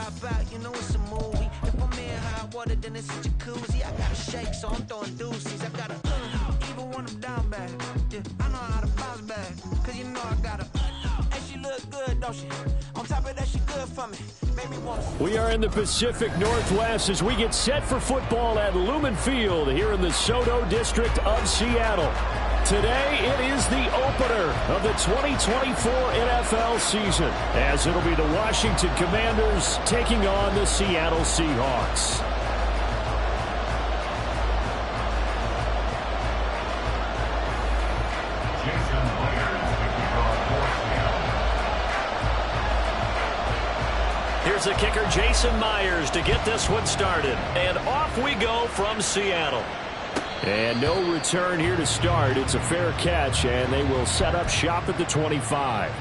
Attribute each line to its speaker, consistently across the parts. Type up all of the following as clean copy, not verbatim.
Speaker 1: hop out, you know it's a movie. If I'm in hot water, then it's a jacuzzi. I gotta shake, so I'm throwing deuces. I gotta even when I'm down bad. Yeah, I know how to bounce back, cause you know I gotta. And she look good, don't she? On top of that, she good for me.
Speaker 2: We are in the Pacific Northwest as we get set for football at Lumen Field here in the Soto District of Seattle. Today, it is the opener of the 2024 NFL season, as it'll be the Washington Commanders taking on the Seattle Seahawks. Here's the kicker, Jason Myers, to get this one started. And off we go from Seattle. And no return here to start. It's a fair catch, and they will set up shop at the 25.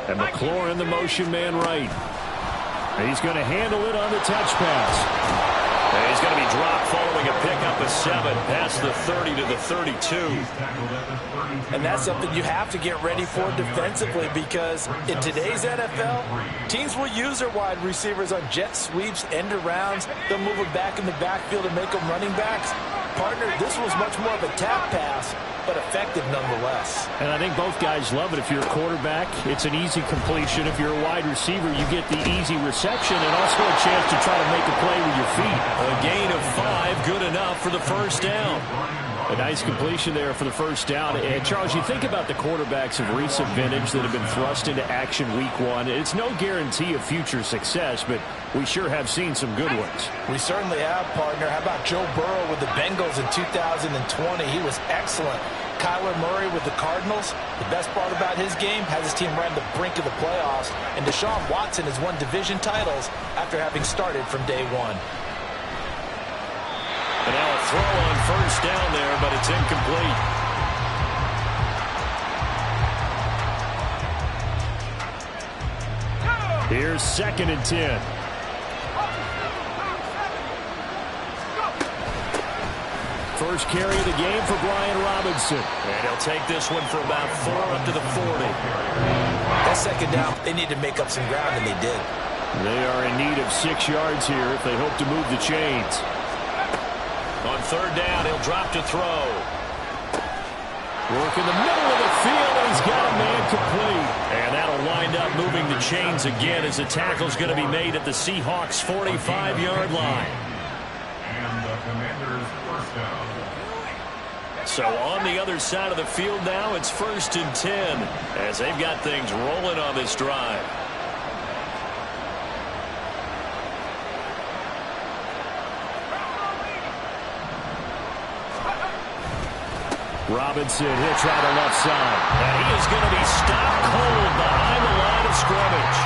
Speaker 2: And McLaurin, the motion man right. He's going to handle it on the touch pass. And he's going to be dropped following a pickup of 7 past the 30 to the 32.
Speaker 3: And that's something you have to get ready for defensively, because in today's NFL, teams will use their wide receivers on jet sweeps, end arounds. They'll move them back in the backfield and make them running backs. Partner, this was much more of a tap pass, but effective nonetheless.
Speaker 2: And I think both guys love it. If you're a quarterback, it's an easy completion. If you're a wide receiver, you get the easy reception and also a chance to try to make a play with your feet.
Speaker 4: A gain of 5, good enough for the first down.
Speaker 2: A nice completion there for the first down. And, Charles, you think about the quarterbacks of recent vintage that have been thrust into action week 1. It's no guarantee of future success, but we sure have seen some good ones.
Speaker 3: We certainly have, partner. How about Joe Burrow with the Bengals in 2020? He was excellent. Kyler Murray with the Cardinals. The best part about his game, has his team right on the brink of the playoffs. And Deshaun Watson has won division titles after having started from day 1.
Speaker 4: And now a throw on first down there, but it's incomplete.
Speaker 2: Here's 2nd and 10. First carry of the game for Brian Robinson.
Speaker 4: And he'll take this one for about 4 up to the 40.
Speaker 3: That second down, they need to make up some ground, and they did.
Speaker 2: They are in need of 6 yards here if they hope to move the chains.
Speaker 4: On third down, he'll drop to throw.
Speaker 2: Work in the middle of the field, and he's got a man complete.
Speaker 4: And that'll wind up moving the chains again as the tackle's going to be made at the Seahawks' 45-yard line.
Speaker 5: And the Commanders' first down.
Speaker 4: So on the other side of the field now, it's 1st and 10 as they've got things rolling on this drive.
Speaker 2: Robinson, he'll try the left side.
Speaker 4: And he is going to be stopped cold behind the line of scrimmage.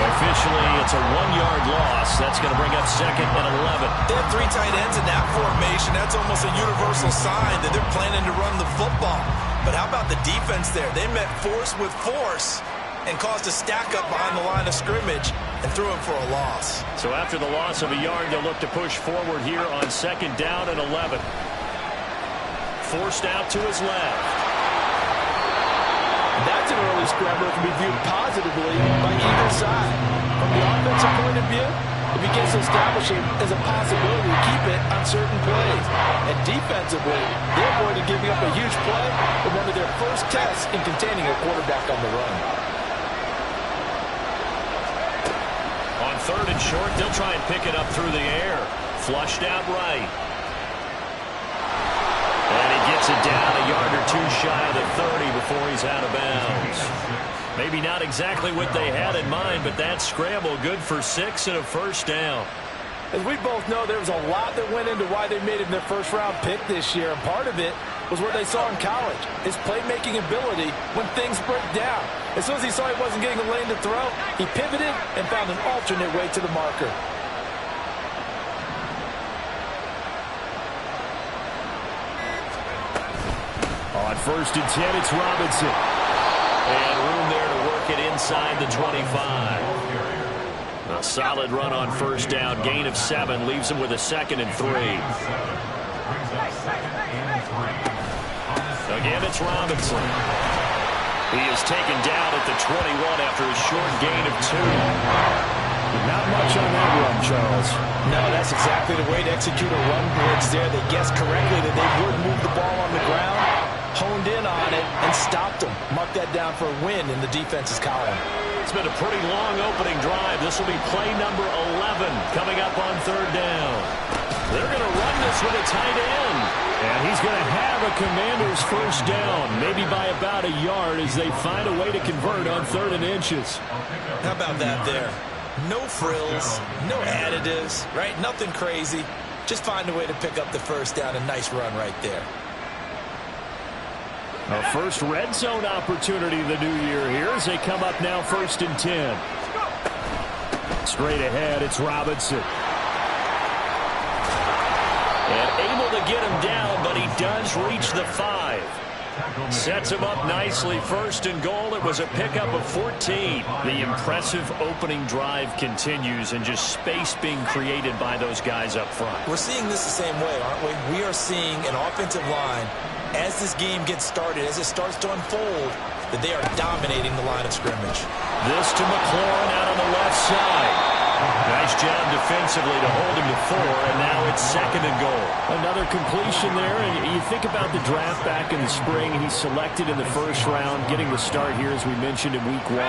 Speaker 4: Officially, it's a 1-yard loss. That's going to bring up 2nd and 11.
Speaker 3: They have 3 tight ends in that formation. That's almost a universal sign that they're planning to run the football. But how about the defense there? They met force with force and caused a stack up behind the line of scrimmage and threw him for a loss.
Speaker 4: So after the loss of a yard, they'll look to push forward here on 2nd down and 11. Forced out to his left.
Speaker 3: That's an early scramble that can be viewed positively by either side. From the offensive point of view, it begins to establish it as a possibility to keep it on certain plays. And defensively, they avoided giving up a huge play in one of their first tests in containing a quarterback on the run.
Speaker 4: On 3rd and short, they'll try and pick it up through the air. Flushed out right. And he gets it down a yard or 2 shy of the 30 before he's out of bounds. Maybe not exactly what they had in mind, but that scramble good for 6 and a first down.
Speaker 3: As we both know, there was a lot that went into why they made him their first-round pick this year, and part of it was what they saw in college, his playmaking ability when things break down. As soon as he saw he wasn't getting a lane to throw, he pivoted and found an alternate way to the marker.
Speaker 2: On 1st and 10, it's Robinson.
Speaker 4: And room there to work it inside the 25. A solid run on 1st down. Gain of 7 leaves him with a 2nd and 3. Again, it's Robinson. He is taken down at the 21 after a short gain of 2.
Speaker 2: Not much on that run, Charles.
Speaker 3: No, that's exactly the way to execute a run blitz there. They guessed correctly that they would move the ball on the ground, honed in on it, and stopped them. Mark that down for a win in the defense's column.
Speaker 4: It's been a pretty long opening drive. This will be play number 11 coming up on 3rd down. They're going to run this with a tight end.
Speaker 2: And he's going to have a Commanders 1st down, maybe by about a yard as they find a way to convert on 3rd and inches.
Speaker 3: How about that there? No frills, no additives, right? Nothing crazy. Just find a way to pick up the 1st down. A nice run right there.
Speaker 2: A first red zone opportunity the new year here as they come up now 1st and 10. Straight ahead, it's Robinson.
Speaker 4: And able to get him down, but he does reach the 5. Sets him up nicely. 1st and goal. It was a pickup of 14.
Speaker 2: The impressive opening drive continues and just space being created by those guys up front.
Speaker 3: We're seeing this the same way, aren't we? We are seeing an offensive line, as this game gets started, as it starts to unfold, that they are dominating the line of scrimmage.
Speaker 2: This to McLaurin out on the left side. Nice job defensively to hold him to 4, and now it's 2nd and goal. Another completion there, and you think about the draft back in the spring. He's selected in the 1st round, getting the start here, as we mentioned, in week 1.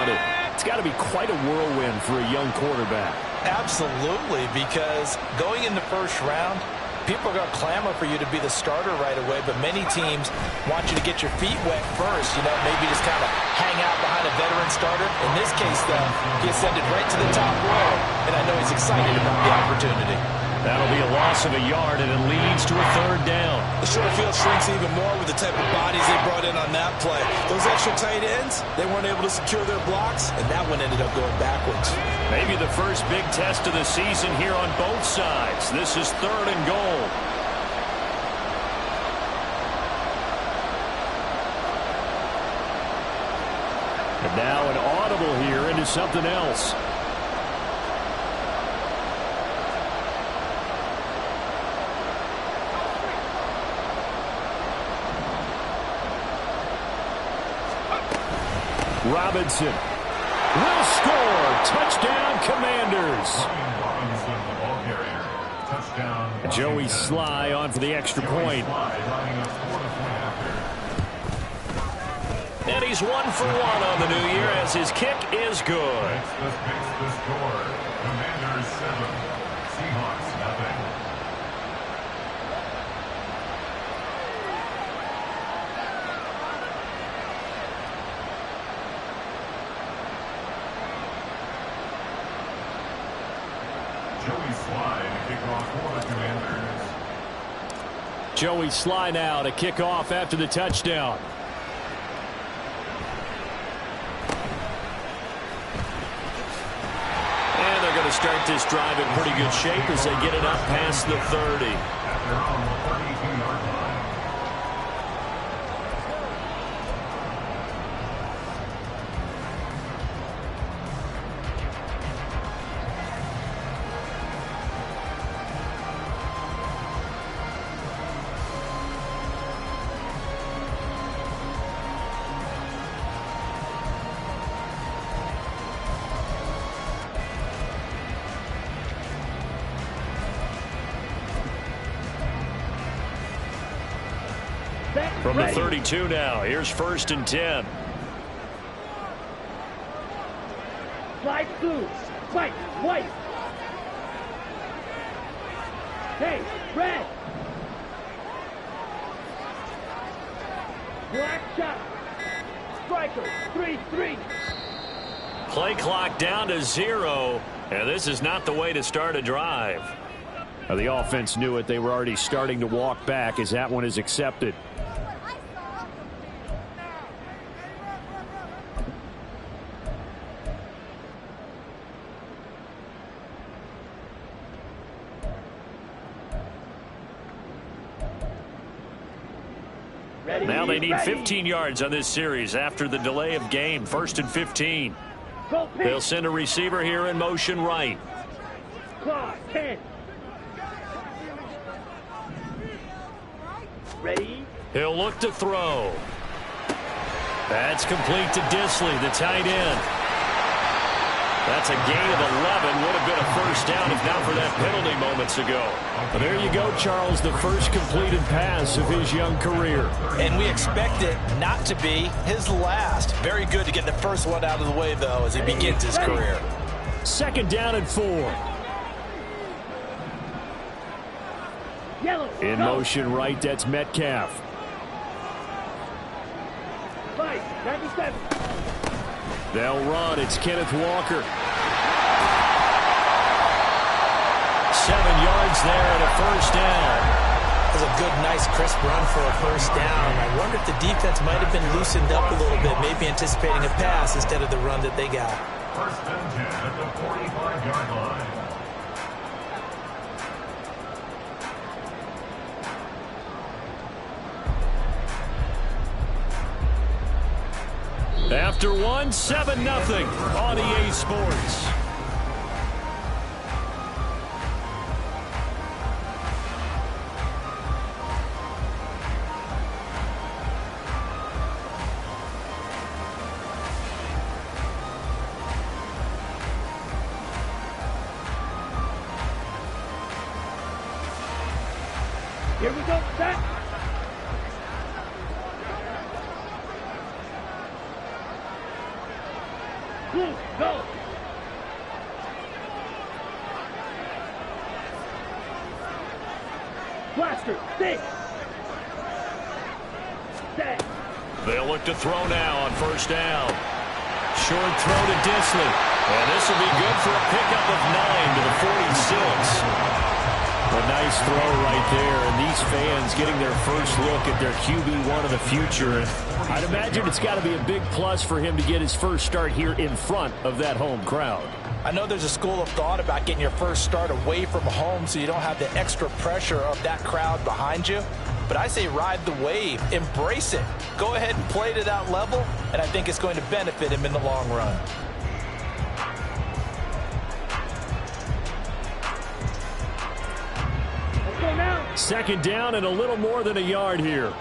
Speaker 2: It's got to be quite a whirlwind for a young quarterback.
Speaker 3: Absolutely, because going in the 1st round, people are going to clamor for you to be the starter right away, but many teams want you to get your feet wet first, maybe just kind of hang out behind a veteran starter. In this case, though, he ascended right to the top row, and I know he's excited about the opportunity.
Speaker 2: That'll be a loss of a yard, and it leads to a 3rd down.
Speaker 3: The short field shrinks even more with the type of bodies they brought in on that play. Those extra tight ends, they weren't able to secure their blocks, and that one ended up going backwards.
Speaker 2: Maybe the first big test of the season here on both sides. This is 3rd and goal. And now an audible here into something else. Robinson will score. Touchdown, Commanders. Joey Sly on for the extra point.
Speaker 4: And he's 1 for 1 on the new year as his kick is good.
Speaker 5: Commanders 7, Seahawks nothing. Joey Sly to kick off for the Commanders.
Speaker 2: Joey Sly now to kick off after the touchdown.
Speaker 4: And they're going to start this drive in pretty good shape as they get it up past the 30.
Speaker 5: They're on the 32-yard line.
Speaker 4: From the 32 now, here's 1st and 10.
Speaker 6: Slide blue, white, white. Hey, red. Black shot. Striker, 3-3.
Speaker 4: Play clock down to 0. And this is not the way to start a drive.
Speaker 2: The offense knew it. They were already starting to walk back as that one is accepted. Now they need 15 yards on this series after the delay of game. 1st and 15. They'll send a receiver here in motion right.
Speaker 6: Clock, 10. Ready?
Speaker 2: He'll look to throw. That's complete to Disley, the tight end. That's a gain of 11. Would have been a first down if not for that penalty moments ago. But there you go, Charles, the first completed pass of his young career.
Speaker 3: And we expect it not to be his last. Very good to get the first one out of the way, though, as he begins his career.
Speaker 2: 2nd down and 4.
Speaker 6: Yellow.
Speaker 2: In motion right, that's Metcalf.
Speaker 6: 97.
Speaker 2: They'll run. It's Kenneth Walker. 7 yards there and a first down.
Speaker 3: That was a good, nice, crisp run for a first down. I wonder if the defense might have been loosened up a little bit, maybe anticipating a pass instead of the run that they got.
Speaker 5: 1st and 10 at the 45-yard line.
Speaker 2: After 7-0 on EA Sports.
Speaker 6: Here we go, set. Blue, go. Blaster, stick. Set.
Speaker 2: They'll look to throw now on first down. Short throw to Disley. And this will be good for a pickup of 9 to the 46. A nice throw right there, and these fans getting their first look at their QB1 of the future. I'd imagine it's got to be a big plus for him to get his first start here in front of that home crowd.
Speaker 3: I know there's a school of thought about getting your first start away from home so you don't have the extra pressure of that crowd behind you. But I say ride the wave, embrace it. Go ahead and play to that level, and I think it's going to benefit him in the long run.
Speaker 6: Go now.
Speaker 2: 2nd down and a little more than a yard here.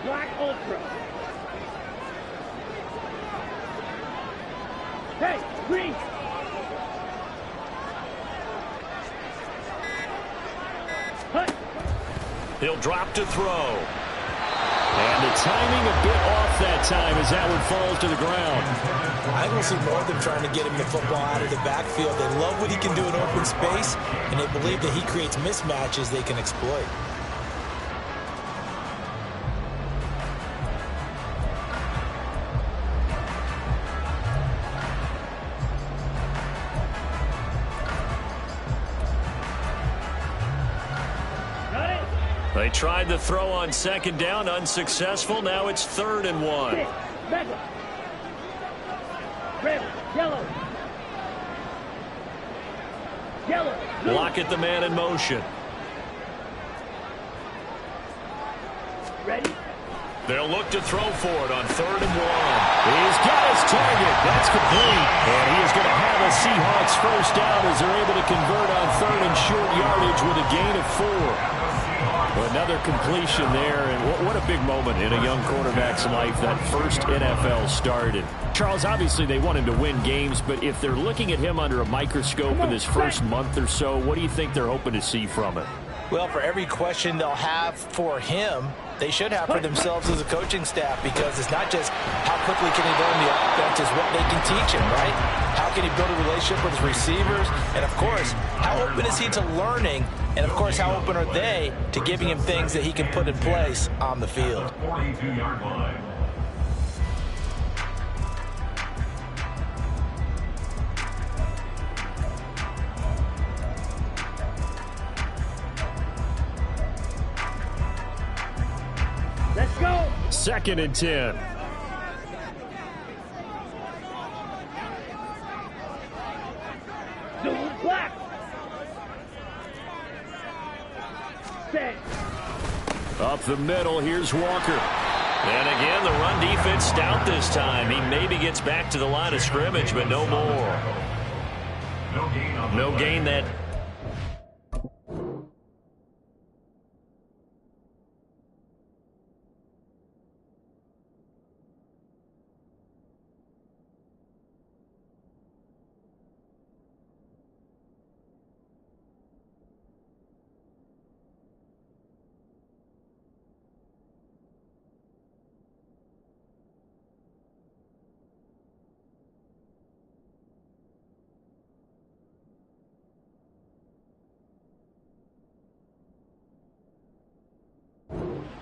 Speaker 6: Black Ultra. Hey, green. Hut.
Speaker 2: He'll drop to throw. And the timing a bit off that time as that one falls to the ground.
Speaker 3: I don't see more of them trying to get him the football out of the backfield. They love what he can do in open space, and they believe that he creates mismatches they can exploit.
Speaker 2: They tried the throw on 2nd down, unsuccessful. Now it's 3rd and 1.
Speaker 6: Mega. Red, yellow. Yellow. Blue.
Speaker 2: Lockett the man in motion.
Speaker 6: Ready?
Speaker 2: They'll look to throw for it on 3rd and 1. He's got his target. That's complete. And he is going to have a Seahawks first down as they're able to convert on 3rd and short yardage with a gain of 4. Another completion there, and what a big moment in a young quarterback's life, that first NFL start. And Charles, obviously they want him to win games, but if they're looking at him under a microscope in this first month or so, what do you think they're hoping to see from him?
Speaker 3: Well, for every question they'll have for him, they should have for themselves as a coaching staff, because it's not just how quickly can he learn the offense, it's what they can teach him, right? How can he build a relationship with his receivers? And, of course, how open is he to learning? And, of course, how open are they to giving him things that he can put in place on the field?
Speaker 5: 42-yard line.
Speaker 6: Let's go.
Speaker 2: 2nd and 10.
Speaker 6: Blue, black. Set.
Speaker 2: Up Up the middle, here's Walker. And again, the run defense stout this time. He maybe gets back to the line of scrimmage, but no more. No gain that.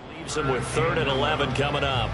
Speaker 2: Leaves him with 3rd and 11 coming up.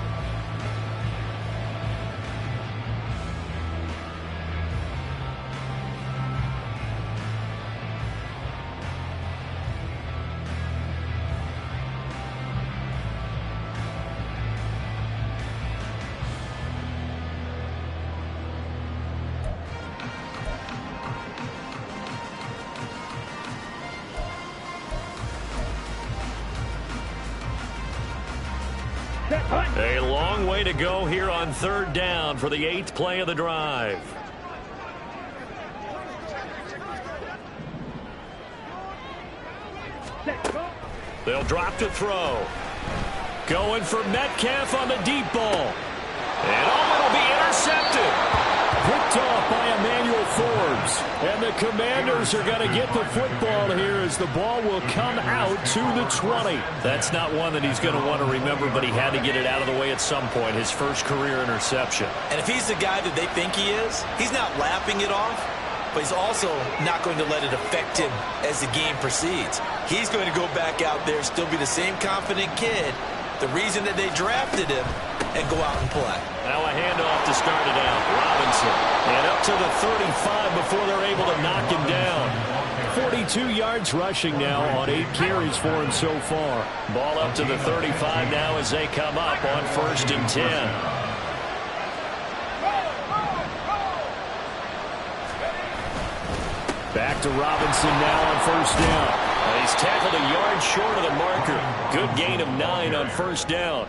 Speaker 2: A long way to go here on 3rd down for the 8th play of the drive. They'll drop to throw. Going for Metcalf on the deep ball. And it'll be intercepted. Picked off by Emmanuel Forbes. And the Commanders are going to get the football here as the ball will come out to the 20. That's not one that he's going to want to remember, but he had to get it out of the way at some point. His first career interception.
Speaker 3: And if he's the guy that they think he is, he's not lapping it off, but he's also not going to let it affect him as the game proceeds. He's going to go back out there, still be the same confident kid, the reason that they drafted him, and go out and play.
Speaker 2: Now a handoff to start it out. Robinson. And up to the 35 before they're able to knock him down. 42 yards rushing now on 8 carries for him so far. Ball up to the 35 now as they come up on 1st and 10. Back to Robinson now on 1st down. He's tackled a yard short of the marker. Good gain of 9 on 1st down.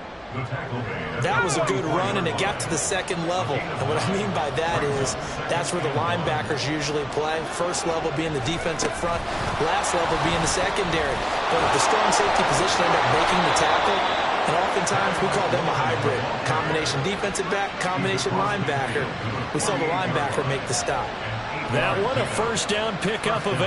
Speaker 3: That was a good run, and it got to the 2nd level. And what I mean by that is that's where the linebackers usually play. First level being the defensive front, last level being the secondary. But if the strong safety position end up making the tackle, and oftentimes we call them a hybrid. Combination defensive back, combination linebacker. We saw the linebacker make the stop.
Speaker 2: That one a 1st down pickup of 8.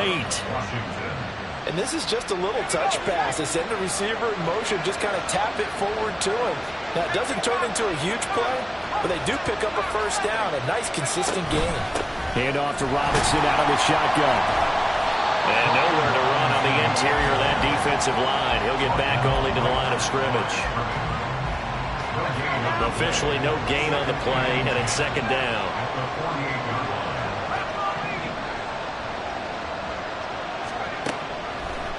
Speaker 3: And this is just a little touch pass. They send the receiver in motion, just kind of tap it forward to him. Now, it doesn't turn into a huge play, but they do pick up a 1st down. A nice, consistent gain.
Speaker 2: Hand off to Robinson out of the shotgun. And nowhere to run on the interior of that defensive line. He'll get back only to the line of scrimmage. Officially no gain on the play, and it's 2nd down.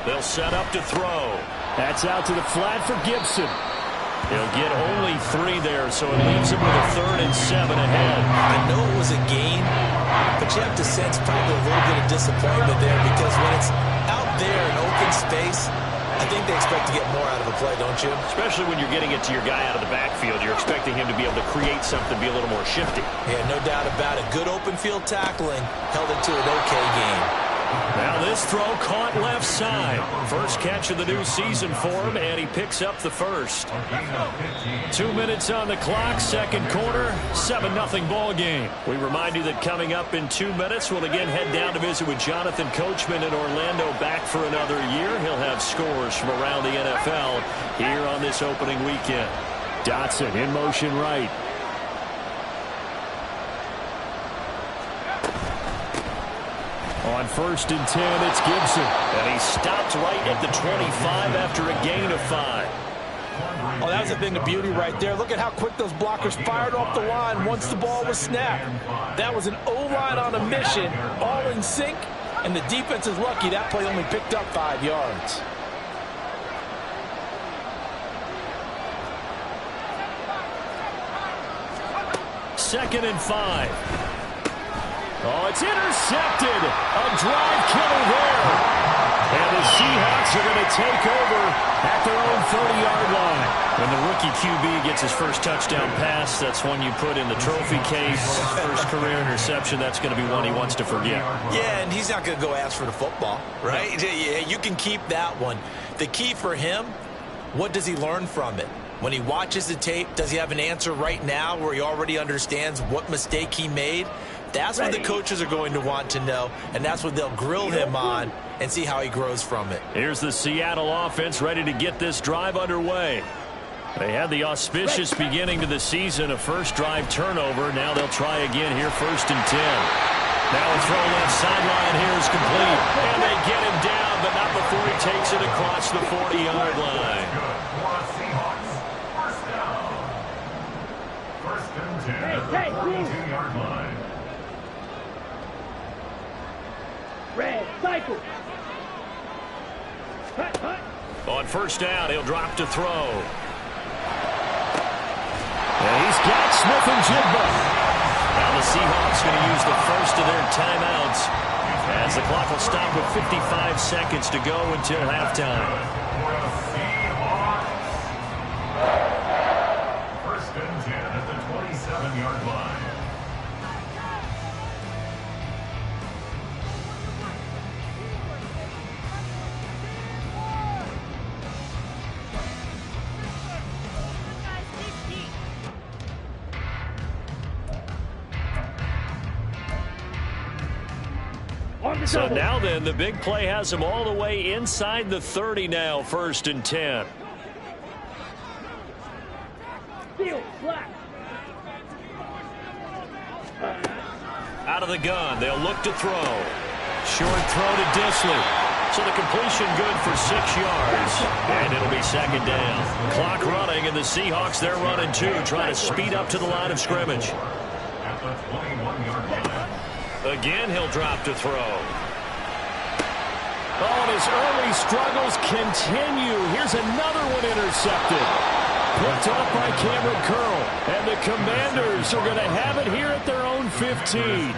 Speaker 2: They'll set up to throw. That's out to the flat for Gibson. He'll get only 3 there, so it leaves him with a 3rd and 7 ahead.
Speaker 3: I know it was a gain, but you have to sense probably a little bit of disappointment there because when it's out there in open space, I think they expect to get more out of a play, don't you?
Speaker 2: Especially when you're getting it to your guy out of the backfield. You're expecting him to be able to create something, be a little more shifty.
Speaker 3: Yeah, no doubt about it. Good open field tackling held it to an okay game.
Speaker 2: Now this throw caught left side. First catch of the new season for him, and he picks up the 1st. 2 minutes on the clock, 2nd quarter, 7-0 ball game. We remind you that coming up in 2 minutes, we'll again head down to visit with Jonathan Coachman in Orlando, back for another year. He'll have scores from around the NFL here on this opening weekend. Dotson in motion right. On 1st and 10, it's Gibson. And he stopped right at the 25 after a gain of 5.
Speaker 3: Oh, that was a thing of beauty right there. Look at how quick those blockers fired off the line once the ball was snapped. That was an O-line on a mission, all in sync, and the defense is lucky that play only picked up 5 yards.
Speaker 2: Second and 5. Oh, it's intercepted. A drive killer there. And the Seahawks are going to take over at their own 30-yard line. When the rookie QB gets his first touchdown pass, that's one you put in the trophy case. First career interception, that's going to be one he wants to forget.
Speaker 3: Yeah, and he's not going to go ask for the football, right? Yeah, you can keep that one. The key for him, what does he learn from it? When he watches the tape, does he have an answer right now where he already understands what mistake he made? That's what the coaches are going to want to know, and that's what they'll grill him on and see how he grows from it.
Speaker 2: Here's the Seattle offense ready to get this drive underway. They had the auspicious beginning to the season, a first drive turnover. Now they'll try again here, 1st and 10. Now a throw left sideline here is complete. And they get him down, but not before he takes it across the 40-yard line.
Speaker 5: First and 10 at the 42-yard line.
Speaker 6: Red, cycle. Hut, hut.
Speaker 2: On first down, he'll drop to throw. And he's got Smith-Njigba. Now the Seahawks going to use the first of their timeouts as the clock will stop with 55 seconds to go until halftime.
Speaker 5: First and 10 at the 27-yard line.
Speaker 2: So now then, the big play has him all the way inside the 30 now, 1st and 10.
Speaker 6: Steal, black.
Speaker 2: Out of the gun, they'll look to throw. Short throw to Dissly. So the completion good for 6 yards. And it'll be 2nd down. Clock running, and the Seahawks, they're running too, trying to speed up to the line of scrimmage.
Speaker 5: At the 21-yard line.
Speaker 2: Again, he'll drop to throw. Oh, and his early struggles continue. Here's another one intercepted. Picked off by Cameron Curl. And the Commanders are going to have it here at their own 15.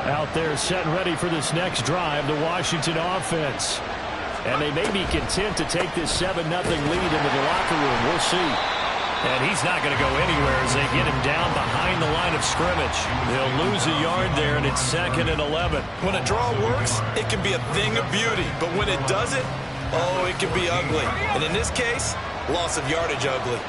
Speaker 2: Out there set and ready for this next drive, the Washington offense. And they may be content to take this 7-0 lead into the locker room. We'll see. And he's not going to go anywhere as they get him down behind the line of scrimmage. They'll lose a yard there, and it's 2nd and 11.
Speaker 3: When a draw works, it can be a thing of beauty. But when it doesn't, oh, it can be ugly. And in this case, loss of yardage ugly.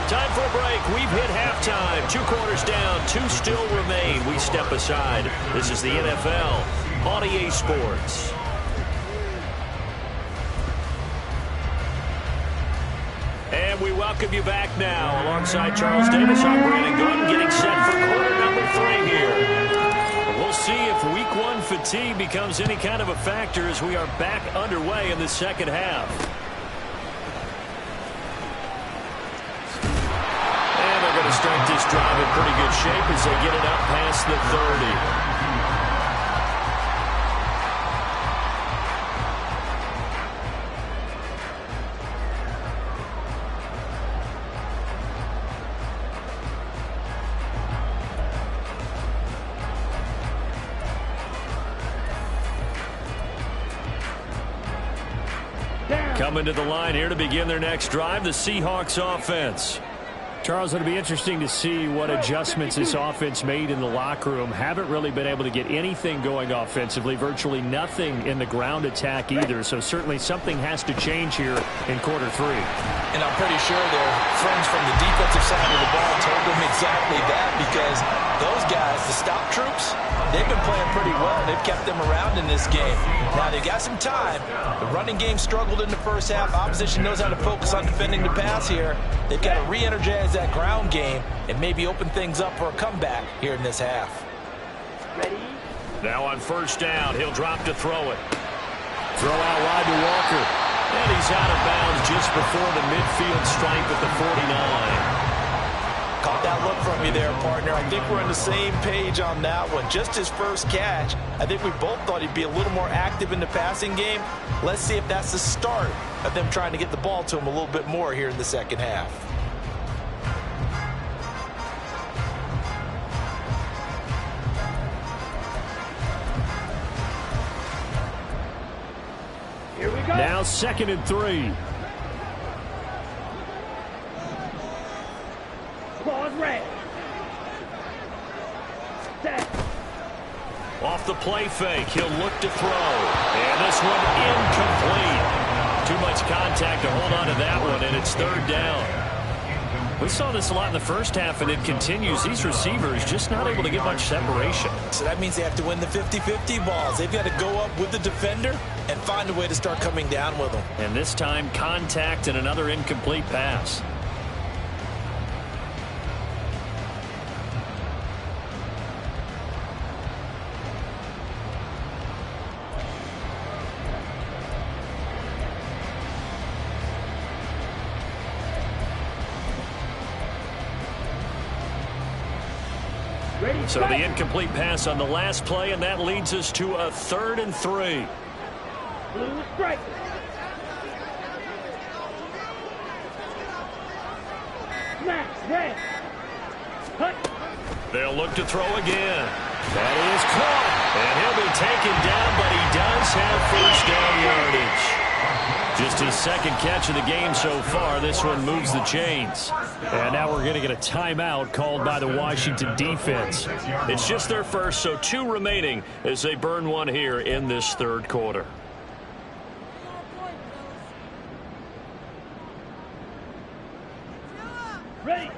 Speaker 2: Time for a break. We've hit halftime. 2 quarters down. 2 still remain. We step aside. This is the NFL on EA Sports. And we welcome you back now. Alongside Charles Davis, I'm Brandon Gordon, getting set for quarter number 3 here. We'll see if Week 1 fatigue becomes any kind of a factor as we are back underway in the second half. Start this drive in pretty good shape as they get it up past the 30. Coming to the line here to begin their next drive, the Seahawks offense. Charles, it'll be interesting to see what adjustments this offense made in the locker room. Haven't really been able to get anything going offensively, virtually nothing in the ground attack either. So certainly something has to change here in quarter 3.
Speaker 3: And I'm pretty sure their friends from the defensive side of the ball told them exactly that, because those guys, the stop troops, they've been playing pretty well. They've kept them around in this game. Now, they've got some time. The running game struggled in the first half. Opposition knows how to focus on defending the pass here. They've got to re-energize that ground game and maybe open things up for a comeback here in this half.
Speaker 6: Ready?
Speaker 2: Now on first down, he'll drop to throw it. Throw out wide to Walker. And he's out of bounds just before the midfield stripe at the 49.
Speaker 3: Caught that look from you there, partner. I think we're on the same page on that one. Just his first catch, I think we both thought he'd be a little more active in the passing game. Let's see if that's the start of them trying to get the ball to him a little bit more here in the second half.
Speaker 6: Here we go.
Speaker 2: Now 2nd and 3.
Speaker 6: Claws red. Set.
Speaker 2: Off the play fake, he'll look to throw. And this one incomplete. Too much contact to hold on to that one, and it's 3rd down. We saw this a lot in the first half, and it continues. These receivers just not able to get much separation.
Speaker 3: So that means they have to win the 50-50 balls. They've got to go up with the defender and find a way to start coming down with them.
Speaker 2: And this time, contact and another incomplete pass. So the incomplete pass on the last play, and that leads us to a 3rd and 3.
Speaker 6: Blue strike. Smash red. Cut.
Speaker 2: They'll look to throw again. That is caught. And he'll be taken down, but he does have first down yardage. Just his 2nd catch of the game so far. This one moves the chains. And now we're going to get a timeout called by the Washington defense. It's just their first, so 2 remaining as they burn one here in this 3rd quarter.
Speaker 6: Ready.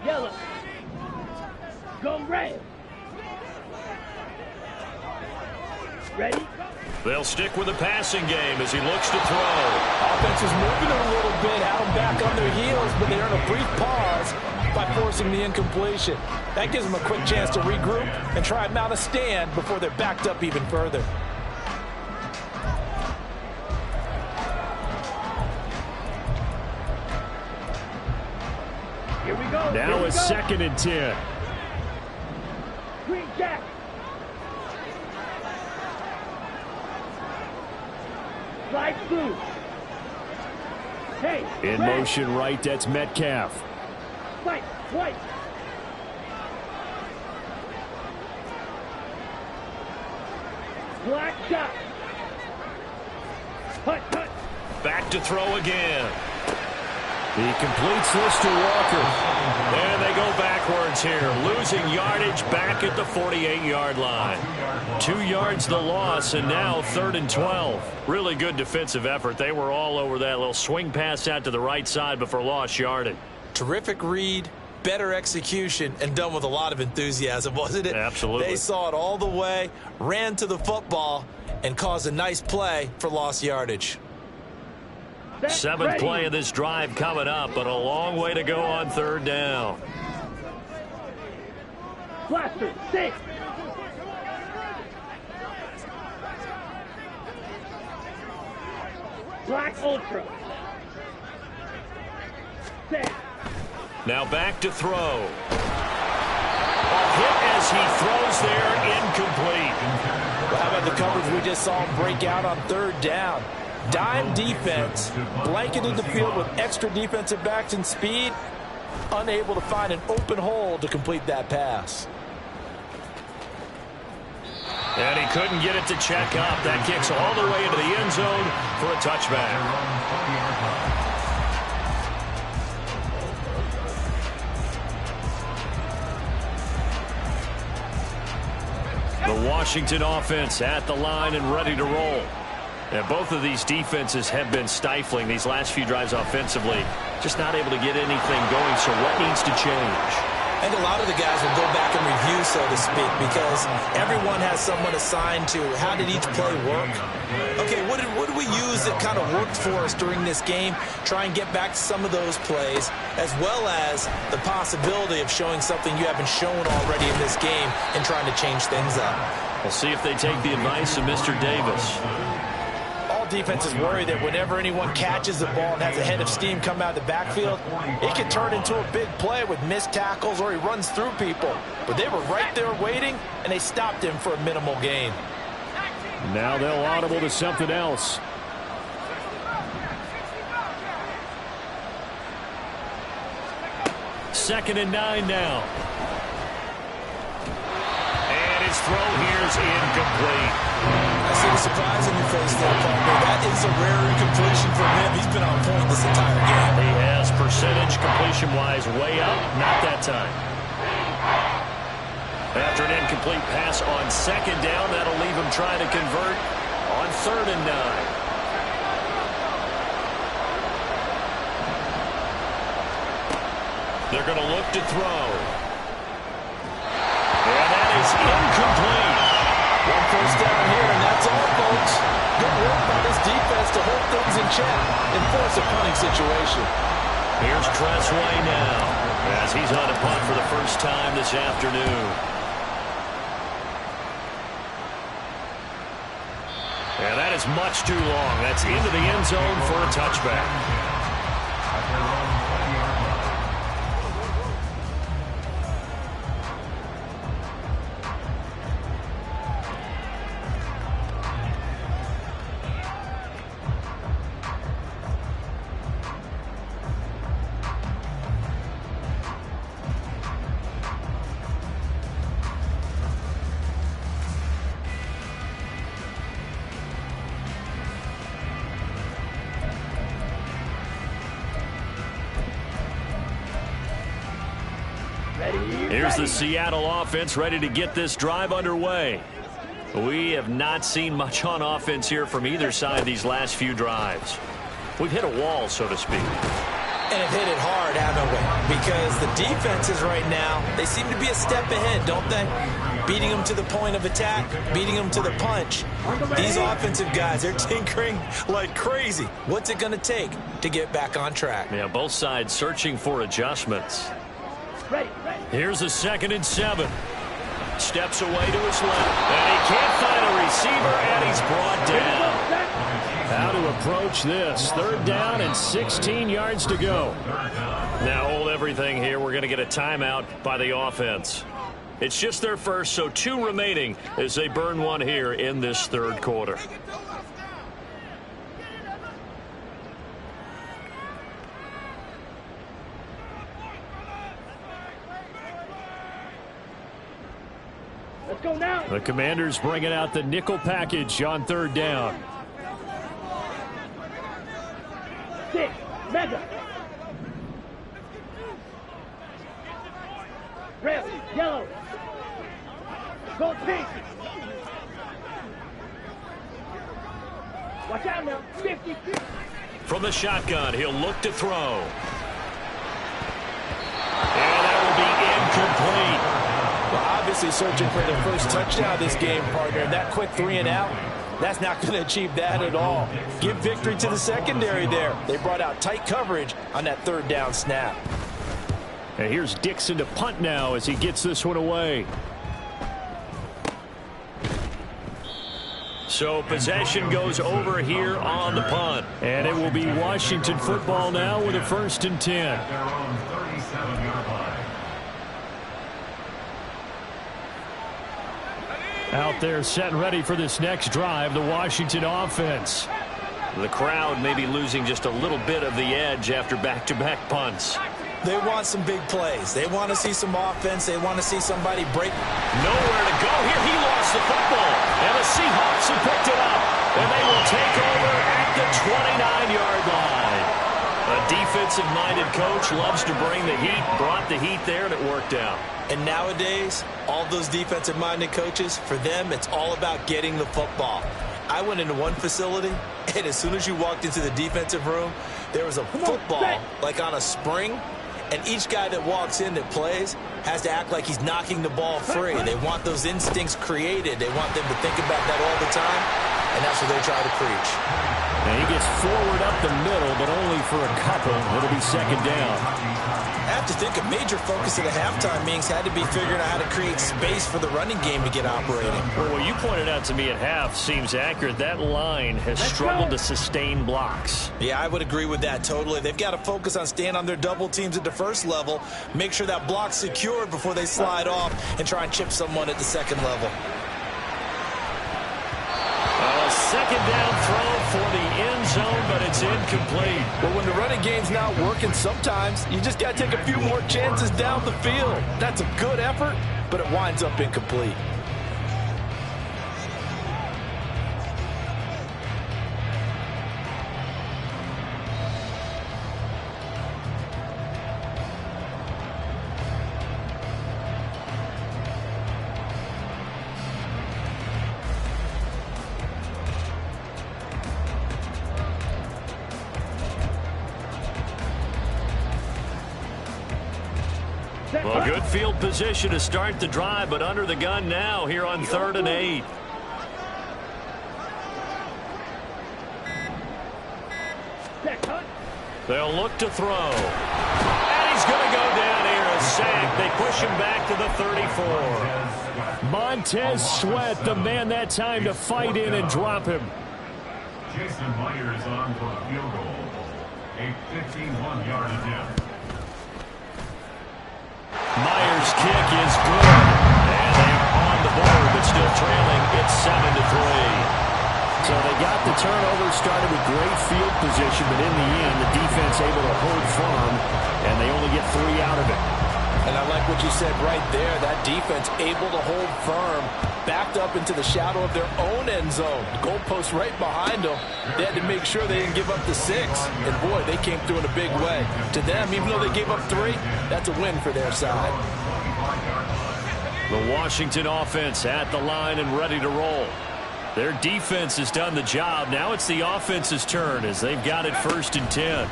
Speaker 6: Yellow. Go red. Ready?
Speaker 2: They'll stick with the passing game as he looks to throw.
Speaker 3: Offense is moving a little bit, had them back on their heels, but they earn a brief pause by forcing the incompletion. That gives them a quick chance to regroup and try and mount a stand before they're backed up even further.
Speaker 6: Here we go.
Speaker 2: Now a 2nd and 10.
Speaker 6: Green jack. Slide blue. Hey.
Speaker 2: In
Speaker 6: red.
Speaker 2: motion right, that's Metcalf.
Speaker 6: Fight. White. Black shot. Cut.
Speaker 2: Back to throw again. He completes this to Walker. And they go backwards here, losing yardage back at the 48-yard line. 2 yards the loss, and now 3rd and 12. Really good defensive effort. They were all over that little swing pass out to the right side before lost yardage.
Speaker 3: Terrific read, better execution, and done with a lot of enthusiasm, wasn't it?
Speaker 2: Absolutely.
Speaker 3: They saw it all the way, ran to the football, and caused a nice play for lost yardage.
Speaker 2: 7th play of this drive coming up, but a long way to go on 3rd down.
Speaker 6: Blaster. 6. Black ultra. Set.
Speaker 2: Now back to throw. A hit as he throws there, incomplete.
Speaker 3: Well, how about the coverage we just saw him break out on 3rd down? Dime defense, blanketed the field with extra defensive backs and speed, unable to find an open hole to complete that pass.
Speaker 2: And he couldn't get it to check up. That kicks all the way into the end zone for a touchback. The Washington offense at the line and ready to roll. And both of these defenses have been stifling these last few drives offensively. Just not able to get anything going, so what needs to change?
Speaker 3: I think a lot of the guys will go back and review, so to speak, because everyone has someone assigned to how did each play work. Okay, what did we use that kind of worked for us during this game? Try and get back to some of those plays, as well as the possibility of showing something you haven't shown already in this game and trying to change things up.
Speaker 2: We'll see if they take the advice of Mr. Davis.
Speaker 3: All defenses worry that whenever anyone catches the ball and has a head of steam come out of the backfield, it can turn into a big play with missed tackles or he runs through people. But they were right there waiting, and they stopped him for a minimal gain.
Speaker 2: Now they'll audible to something else. Second and 9 now. And his throw here is incomplete.
Speaker 3: I see the surprise on your face there, partner. That is a rare incompletion for him. He's been on point this entire game.
Speaker 2: He has percentage completion-wise way up. Not that time. After an incomplete pass on second down, that'll leave him trying to convert on 3rd and 9. They're going to look to throw. And that is incomplete.
Speaker 3: One first down here, and that's all, folks. Good work by this defense to hold things in check and force a punting situation.
Speaker 2: Here's Tressway now, as he's on a punt for the first time this afternoon. And that is much too long. That's into the end zone for a touchback. Here's the Seattle offense ready to get this drive underway. We have not seen much on offense here from either side these last few drives. We've hit a wall, so to speak.
Speaker 3: And have hit it hard, haven't we? Because the defenses right now, they seem to be a step ahead, don't they? Beating them to the point of attack, beating them to the punch. These offensive guys, they're tinkering like crazy. What's it going to take to get back on track?
Speaker 2: Yeah, both sides searching for adjustments. Here's a 2nd and 7. Steps away to his left. And he can't find a receiver, and he's brought down. How to approach this. 3rd down and 16 yards to go. Now hold everything here. We're going to get a timeout by the offense. It's just their first, so 2 remaining as they burn one here in this 3rd quarter.
Speaker 6: Let's go now.
Speaker 2: The Commanders bringing out the nickel package on 3rd down.
Speaker 6: 6, mega. Red, yellow. Go pink. Watch out now. 50.
Speaker 2: From the shotgun, he'll look to throw. And that will be incomplete.
Speaker 3: Well, obviously searching for their first touchdown this game, partner. And that quick 3 and out, that's not going to achieve that at all. Give victory to the secondary there. They brought out tight coverage on that 3rd down snap.
Speaker 2: And here's Dixon to punt now as he gets this one away. So possession goes over here on the punt. And it will be Washington football now with a 1st and 10. Out there set and ready for this next drive, the Washington offense. The crowd may be losing just a little bit of the edge after back-to-back punts.
Speaker 3: They want some big plays. They want to see some offense. They want to see somebody break.
Speaker 2: Nowhere to go here. He lost the football. And the Seahawks have picked it up. And they will take over at the 29-yard line. A defensive-minded coach loves to bring the heat. Brought the heat there, and it worked out.
Speaker 3: And nowadays, all those defensive-minded coaches, for them, it's all about getting the football. I went into one facility, and as soon as you walked into the defensive room, there was a football like on a spring, and each guy that walks in that plays has to act like he's knocking the ball free. They want those instincts created. They want them to think about that all the time, and that's what they try to preach.
Speaker 2: And he gets forward up the middle, but only for a couple. It'll be second down.
Speaker 3: I have to think a major focus of the halftime meetings had to be figuring out how to create space for the running game to get operating.
Speaker 4: Well, what you pointed out to me at half seems accurate. That line has struggled to sustain blocks.
Speaker 3: Yeah, I would agree with that totally. They've got to focus on staying on their double teams at the first level, make sure that block's secured before they slide off and try and chip someone at the second level.
Speaker 4: Second down throw for the end zone, but it's incomplete.
Speaker 3: Well, when the running game's not working, sometimes you just got to take a few more chances down the field. That's a good effort, but it winds up incomplete.
Speaker 4: Well, good field position to start the drive, but under the gun now here on 3rd and 8. They'll look to throw. And he's going to go down here, a sack. They push him back to the 34.
Speaker 2: Montez Sweat, the man that time to fight in and drop him.
Speaker 5: Jason Myers on for a field goal. A 51-yard attempt.
Speaker 2: Myers' kick is good. And they are on the board, but still trailing. It's 7-3. So they got the turnover, started with great field position, but in the end, the defense able to hold firm, and they only get 3 out of it.
Speaker 3: And I like what you said right there. That defense able to hold firm, backed up into the shadow of their own end zone. Goalpost right behind them. They had to make sure they didn't give up the 6. And, boy, they came through in a big way. To them, even though they gave up 3, that's a win for their side.
Speaker 2: The Washington offense at the line and ready to roll. Their defense has done the job. Now it's the offense's turn as they've got it 1st and 10.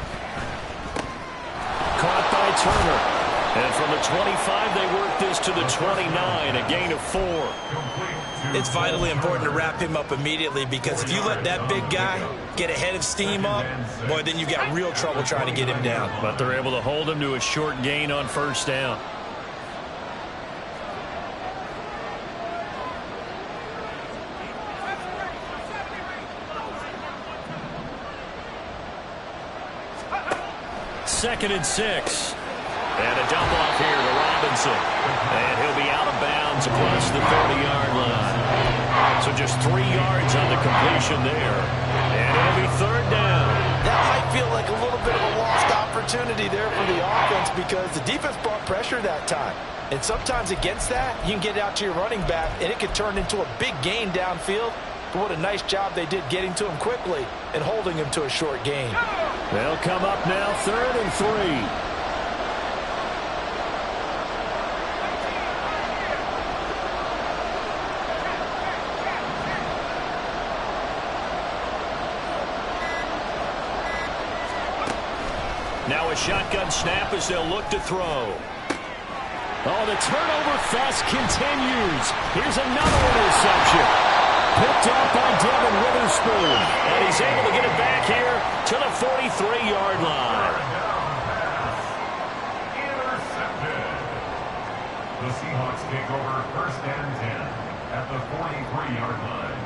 Speaker 2: Caught by Turner. And from the 25, they work this to the 29, a gain of 4.
Speaker 3: It's vitally important to wrap him up immediately, because if you let that big guy get ahead of steam up, boy, then you've got real trouble trying to get him down.
Speaker 2: But they're able to hold him to a short gain on 1st down. Second and 6. And a dump off here to Robinson. And he'll be out of bounds across the 30-yard line. So just 3 yards on the completion there. And it'll be 3rd down.
Speaker 3: That might feel like a little bit of a lost opportunity there for the offense, because the defense brought pressure that time. And sometimes against that, you can get out to your running back, and it could turn into a big gain downfield. But what a nice job they did getting to him quickly and holding him to a short gain.
Speaker 2: They'll come up now 3rd and 3. Now a shotgun snap as they'll look to throw. Oh, the turnover fest continues. Here's another interception. Picked up by Devin Witherspoon. And he's able to get it back here to the 43-yard line.
Speaker 5: Intercepted. The Seahawks take over 1st and 10 at the 43-yard line.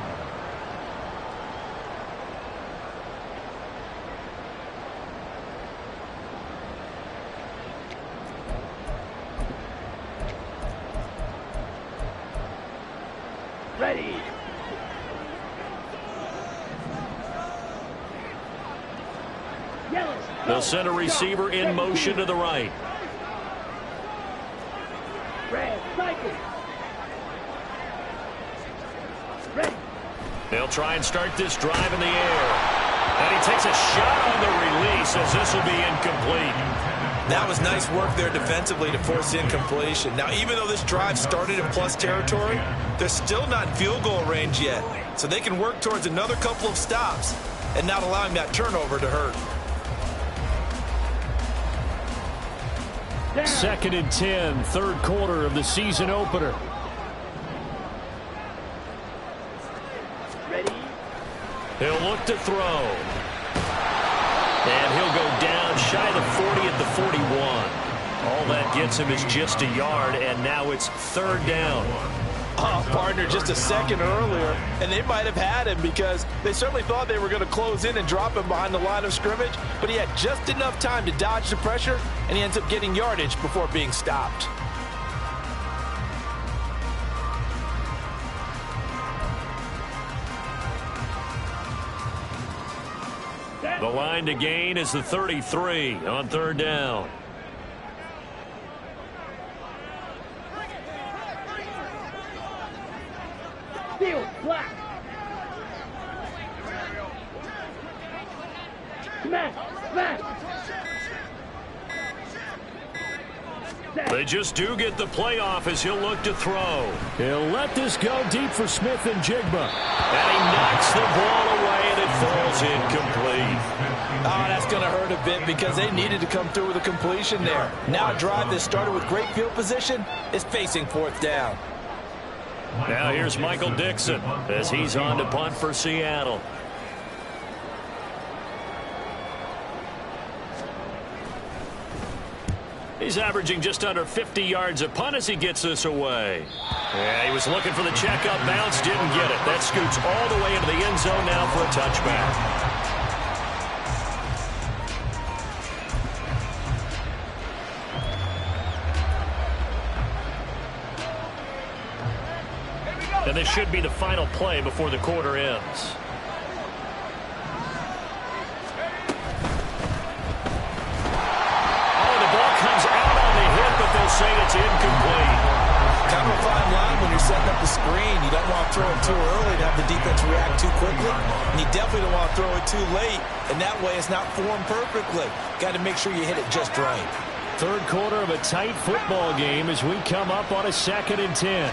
Speaker 6: Ready. Yellow.
Speaker 2: They'll send a receiver in motion to the right.
Speaker 6: Red. Cycle. Ready.
Speaker 2: They'll try and start this drive in the air. And he takes a shot on the release as this will be incomplete.
Speaker 3: That was nice work there defensively to force incompletion. Now, even though this drive started in plus territory, they're still not in field goal range yet. So they can work towards another couple of stops and not allowing that turnover to hurt.
Speaker 2: 2nd and 10, 3rd quarter of the season opener.
Speaker 6: Ready.
Speaker 2: He'll look to throw.
Speaker 4: And he'll go down shy of the 40 at the 41. All that gets him is just a yard, and now it's third down.
Speaker 3: Oh, partner, just a second earlier, and they might have had him because they certainly thought they were going to close in and drop him behind the line of scrimmage, but he had just enough time to dodge the pressure, and he ends up getting yardage before being stopped.
Speaker 4: The line to gain is the 33 on third down.
Speaker 6: Field, black. Smash, smash.
Speaker 4: They just do get the playoff as he'll look to throw.
Speaker 2: He'll let this go deep for Smith and Jigba.
Speaker 4: And he knocks the ball away, and it falls incomplete.
Speaker 3: Oh, that's going to hurt a bit because they needed to come through with a completion there. Now a drive that started with great field position is facing fourth down.
Speaker 4: Now here's Michael Dixon as he's on to punt for Seattle. He's averaging just under 50 yards a punt as he gets this away. Yeah, he was looking for the checkup bounce, didn't get it. That scoots all the way into the end zone now for a touchback. And this should be the final play before the quarter ends. Oh, the ball comes out on the hit, but they'll say it's incomplete.
Speaker 3: Kind of a fine line when you're setting up the screen. You don't want to throw it too early to have the defense react too quickly. And you definitely don't want to throw it too late. And that way it's not formed perfectly. Got to make sure you hit it just right.
Speaker 2: Third quarter of a tight football game as we come up on a 2nd and 10.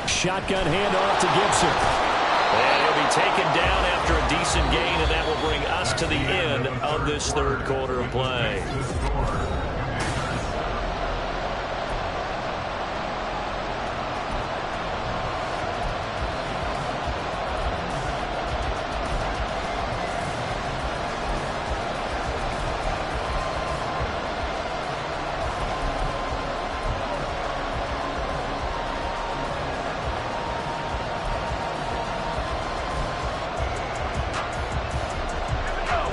Speaker 2: Shotgun handoff to Gibson.
Speaker 4: And he'll be taken down after a decent gain, and that will bring us to the end of this third quarter of play.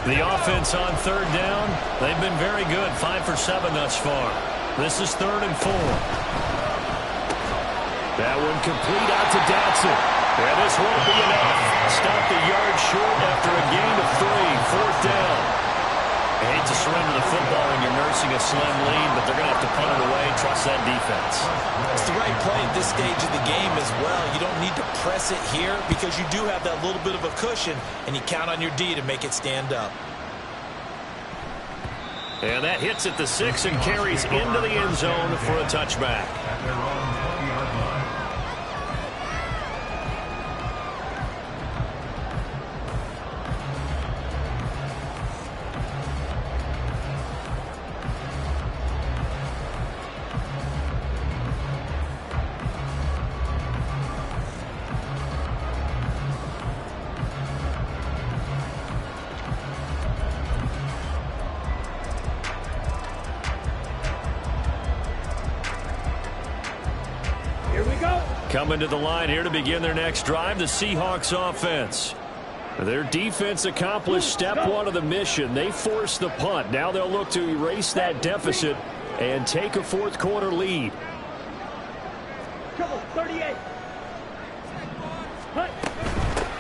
Speaker 4: The offense on third down, they've been very good, 5 for 7 thus far. This is 3rd and 4.
Speaker 2: That one complete out to Dotson.
Speaker 4: And this won't be enough. Stopped a yard short after a gain of 3, 4th down. I hate to surrender the football when you're nursing a slim lead, but they're going to have to punt it away and trust that defense.
Speaker 3: It's the right play at this stage of the game as well. You don't need to press it here because you do have that little bit of a cushion, and you count on your D to make it stand up.
Speaker 4: And that hits at the 6 and carries into the end zone for a touchback.
Speaker 5: At their own 20-yard line.
Speaker 2: Coming to the line here to begin their next drive, the Seahawks offense. Their defense accomplished step 1 of the mission. They forced the punt. Now they'll look to erase that deficit and take a fourth quarter lead.
Speaker 6: Trouble, 38. Hunt.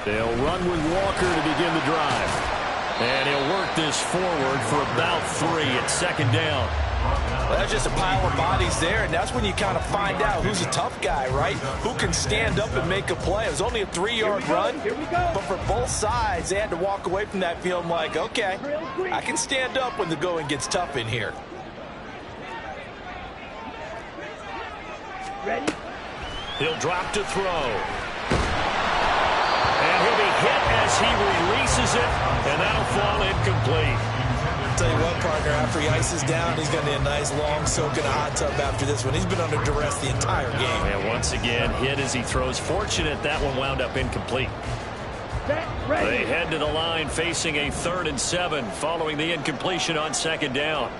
Speaker 2: They'll run with Walker to begin the drive. And he'll work this forward for about 3 at second down.
Speaker 3: Well, that's just a pile of bodies there, and that's when you kind of find out who's a tough guy, right? Who can stand up and make a play. It was only a 3-yard run, but for both sides, they had to walk away from that feeling like, okay, I can stand up when the going gets tough in here.
Speaker 6: Ready?
Speaker 4: He'll drop to throw. And he'll be hit as he releases it, and that'll fall incomplete.
Speaker 3: Tell you what, partner, after he ices down, he's going to need a nice long soak in a hot tub after this one. He's been under duress the entire game.
Speaker 4: And once again, hit as he throws. Fortunate that one wound up incomplete.
Speaker 6: Set.
Speaker 2: They head to the line facing a 3rd and 7 following the incompletion on 2nd down.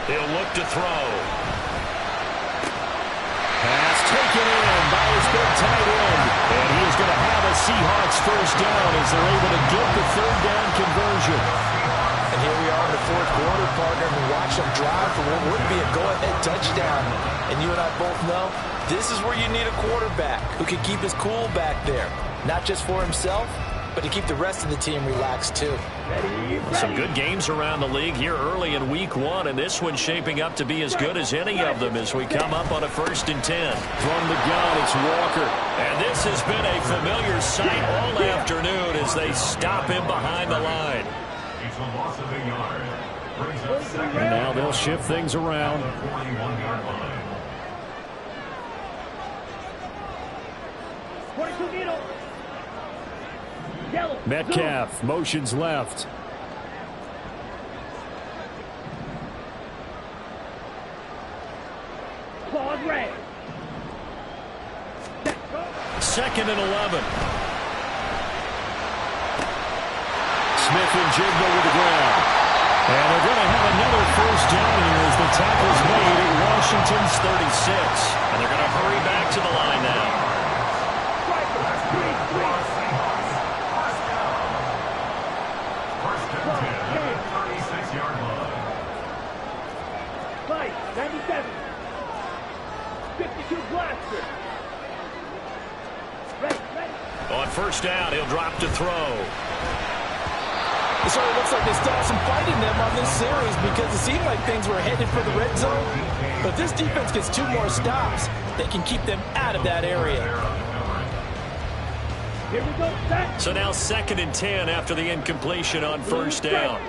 Speaker 2: He'll look to throw. Pass taken in by his big tight end. And he is going to have a Seahawks 1st down as they're able to get the 3rd down conversion.
Speaker 3: And here we are in the 4th quarter, partner, and watch them drive for what would be a go-ahead touchdown. And you and I both know this is where you need a quarterback who can keep his cool back there. Not just for himself, but to keep the rest of the team relaxed too.
Speaker 2: Some good games around the league here early in week 1, and this one's shaping up to be as good as any of them as we come up on a 1st and 10. From the gun, it's Walker. And this has been a familiar sight all afternoon as they stop him behind the line.
Speaker 5: It's a loss of a yard. Brings up 2nd.
Speaker 2: And now they'll shift things around.
Speaker 5: 41-yard line.
Speaker 6: 22 needle. Yellow.
Speaker 2: Metcalf motions left.
Speaker 6: Claws red.
Speaker 2: 2nd and 11. Smith and Jigba with the ground. And they're going to have another 1st down here as the tackle's made at Washington's 36. And they're going to hurry back to the line now.
Speaker 5: First and 10 at the 36-yard line.
Speaker 6: 97. 52 blaster. Ready.
Speaker 2: On 1st down, he'll drop to throw.
Speaker 3: It sort of looks like they still have some fight in them on this series because it seemed like things were headed for the red zone. But if this defense gets 2 more stops, they can keep them out of that area.
Speaker 6: Here we go, set.
Speaker 2: So now 2nd and 10 after the incompletion on 1st down.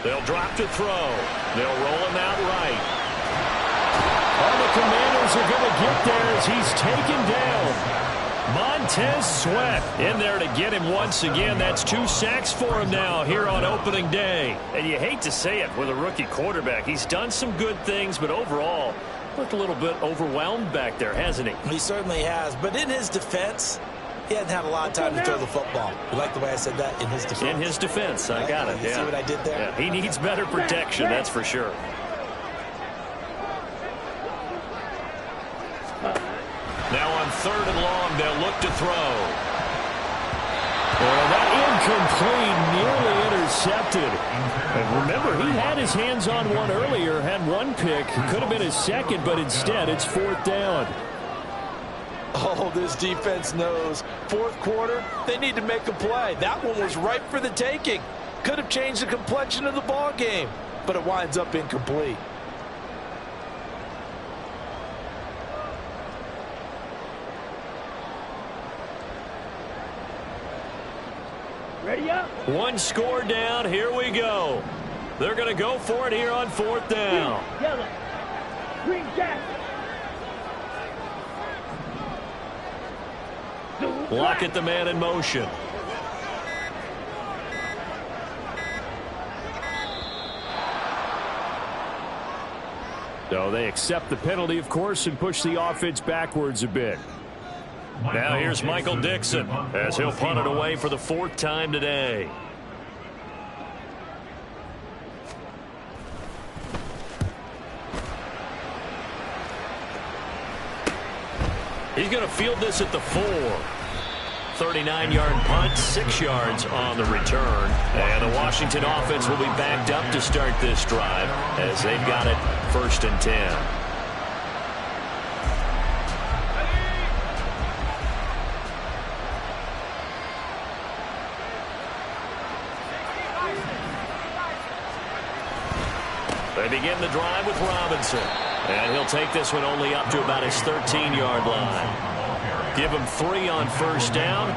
Speaker 2: They'll drop to throw. They'll roll him out right. Oh, the Commanders are going to get there as he's taken down. Montez Sweat in there to get him once again. That's 2 sacks for him now here on opening day. And you hate to say it with a rookie quarterback. He's done some good things, but overall looked a little bit overwhelmed back there, hasn't he?
Speaker 3: He certainly has. But in his defense, he hadn't had a lot of time to throw the football. You like the way I said that? In his defense.
Speaker 2: In his defense. I got it.
Speaker 3: You see what I did there?
Speaker 2: Yeah, he needs better protection, that's for sure. Now on 3rd and long, they'll look to throw. Well, that incomplete, nearly intercepted. And remember, he had his hands on one earlier, had 1 pick. Could have been his 2nd, but instead it's 4th down.
Speaker 3: Oh, this defense knows. 4th quarter, they need to make a play. That one was ripe for the taking. Could have changed the complexion of the ball game, but it winds up incomplete.
Speaker 6: Ready up.
Speaker 2: 1 score down. Here we go. They're going to go for it here on 4th down.
Speaker 6: Yellow. Green jacket.
Speaker 2: Lockett the man in motion. So they accept the penalty, of course, and push the offense backwards a bit. Now here's Michael Dixon as he'll punt it away for the 4th time today. He's going to field this at the 4. 39-yard punt, 6 yards on the return. And the Washington offense will be backed up to start this drive as they've got it 1st and 10. They begin the drive with Robinson. And he'll take this one only up to about his 13-yard line. Give him 3 on 1st down.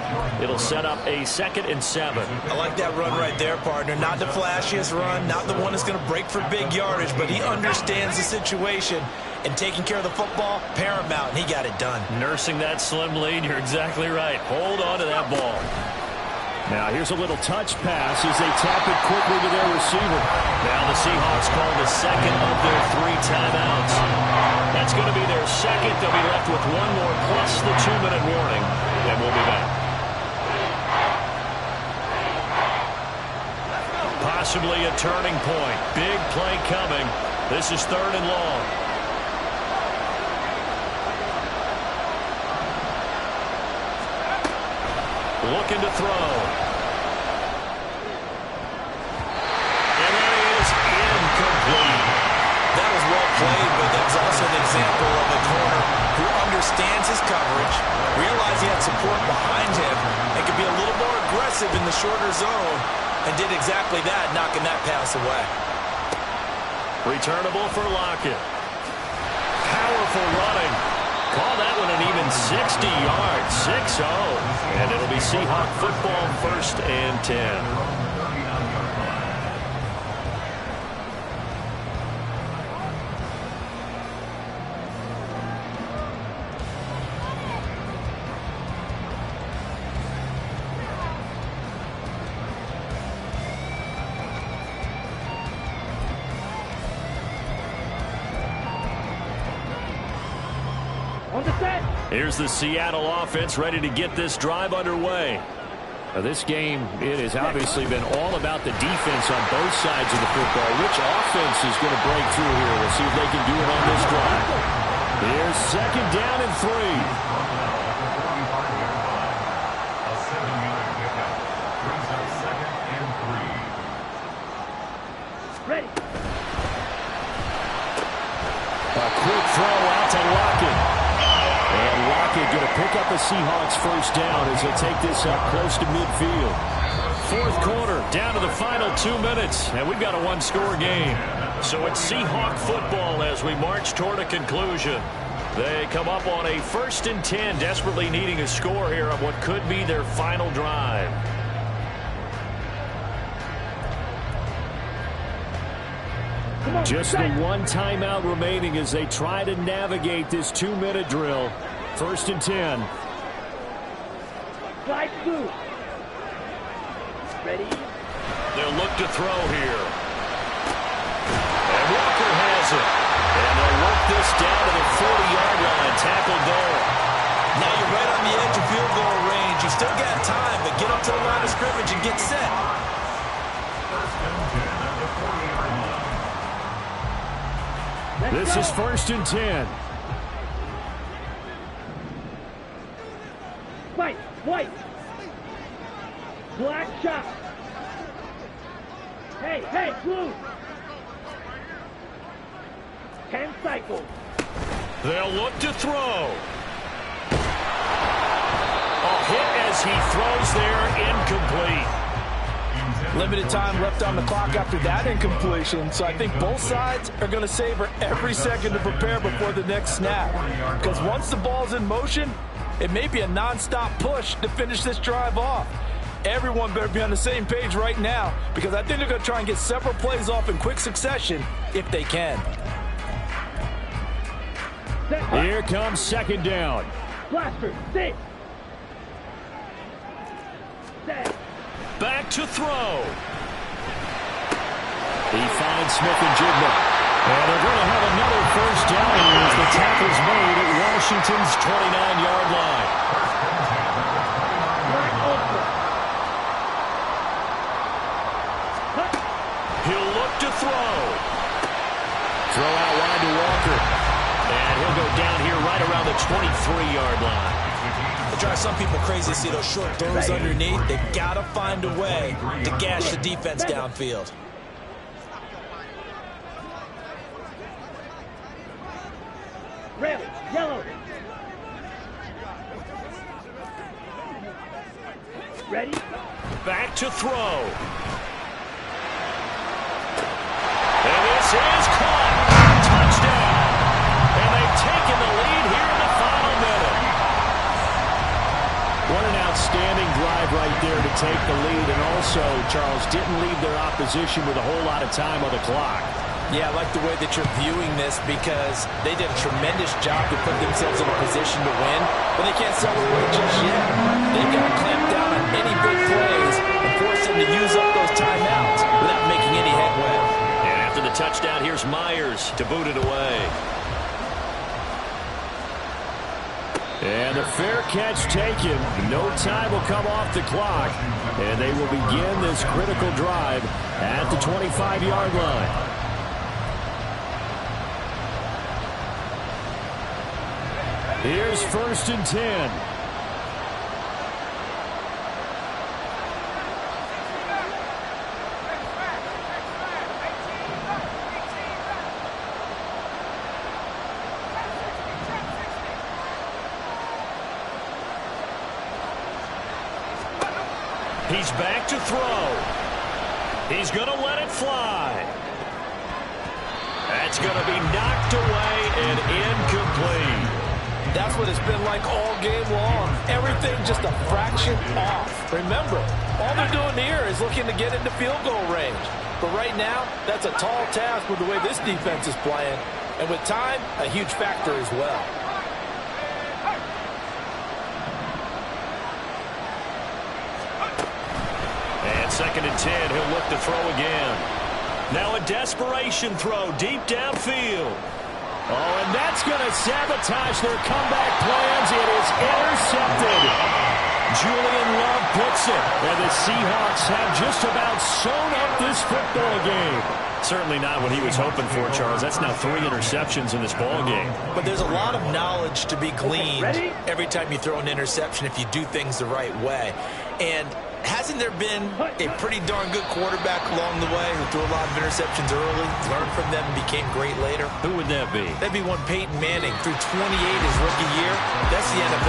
Speaker 2: It'll set up a 2nd and 7.
Speaker 3: I like that run right there, partner. Not the flashiest run, not the one that's going to break for big yardage, but he understands the situation. And taking care of the football, paramount, and he got it done.
Speaker 2: Nursing that slim lead, you're exactly right. Hold on to that ball. Now here's a little touch pass as they tap it quickly to their receiver.
Speaker 4: Now the Seahawks call the second of their 3 timeouts. That's going to be their second. They'll be left with one more plus the 2-minute warning, and we'll be back. Possibly a turning point. Big play coming. This is 3rd and long. Looking to throw. And that is incomplete.
Speaker 3: That was well played, but that was also an example of a corner who understands his coverage, realized he had support behind him, and could be a little more aggressive in the shorter zone, and did exactly that, knocking that pass away.
Speaker 4: Returnable for Lockett. Powerful running. Call that one an even 60 yards, 6-0. And it'll be Seahawk football, 1st and 10. Here's the Seattle offense ready to get this drive underway.
Speaker 2: Now this game, it has obviously been all about the defense on both sides of the football. Which offense is going to break through here? We'll see if they can do it on this drive. Here's 2nd down and 3.
Speaker 5: A 7-yard pickup brings up 2nd and 3.
Speaker 6: Ready.
Speaker 2: A quick throw out to Lockett. And Lockett going to pick up the Seahawks 1st down as they take this up close to midfield.
Speaker 4: 4th quarter, down to the final 2 minutes, and we've got a 1-score game. So it's Seahawk football as we march toward a conclusion. They come up on a 1st and 10, desperately needing a score here on what could be their final drive.
Speaker 2: Just the 1 timeout remaining as they try to navigate this 2-minute drill. 1st and 10.
Speaker 6: Slide through. Ready.
Speaker 4: They'll look to throw here. And Walker has it. And they'll work this down to the 40-yard line. Tackled there.
Speaker 3: Now you're right on the edge of field goal range. You still got time, but get up to the line of scrimmage and get set.
Speaker 5: 1st and 10 at the 40-yard line.
Speaker 2: This is 1st and 10.
Speaker 6: Fight. White. Black shot. Hey, blue. 10 cycles.
Speaker 4: They'll look to throw. A hit as he throws there, incomplete.
Speaker 3: Limited time left on the clock after that incompletion, so I think both sides are going to savor every second to prepare before the next snap. Because once the ball's in motion, it may be a non-stop push to finish this drive off. Everyone better be on the same page right now, because I think they're going to try and get several plays off in quick succession if they can.
Speaker 2: Here comes 2nd down.
Speaker 6: Blaster, sit. Set.
Speaker 4: Back to throw.
Speaker 2: He finds Smith-Njigba. And they're going to have another 1st down as the tackle's made at Washington's 29-yard line.
Speaker 4: He'll look to throw.
Speaker 2: Throw out wide to Walker.
Speaker 4: And he'll go down here right around the 23-yard line.
Speaker 3: It drives some people crazy to see those short throws underneath. They've got to find a way to gash the defense downfield.
Speaker 6: Red, yellow. Ready?
Speaker 4: Back to throw. And this is caught. Touchdown. And they've taken the lead here in the final minute.
Speaker 2: What an outstanding drive right there to take the lead. And also, Charles, didn't leave their opposition with a whole lot of time on the clock.
Speaker 3: Yeah, I like the way that you're viewing this because they did a tremendous job to put themselves in a position to win, but they can't celebrate just yet. They've got to clamp down on any big plays force them to use up those timeouts without making any headway.
Speaker 2: And after the touchdown, here's Myers to boot it away. And the fair catch taken. No time will come off the clock. And they will begin this critical drive at the 25-yard line. Here's 1st and 10. He's back to throw. He's going to let it fly. That's going to be knocked away and incomplete.
Speaker 3: That's what it's been like all game long. Everything just a fraction off. Remember, all they're doing here is looking to get into field goal range. But right now, that's a tall task with the way this defense is playing. And with time, a huge factor as well.
Speaker 2: And 2nd and 10, he'll look to throw again. Now a desperation throw deep downfield. Oh, and that's going to sabotage their comeback plans. It is intercepted. Julian Love picks it. And the Seahawks have just about sewn up this football game. Certainly not what he was hoping for, Charles. That's now 3 interceptions in this ball game.
Speaker 3: But there's a lot of knowledge to be gleaned every time you throw an interception if you do things the right way. And hasn't there been a pretty darn good quarterback along the way who threw a lot of interceptions early, learned from them, and became great later?
Speaker 2: Who would that be?
Speaker 3: That'd be one Peyton Manning. Threw 28 his rookie year. That's the NFL.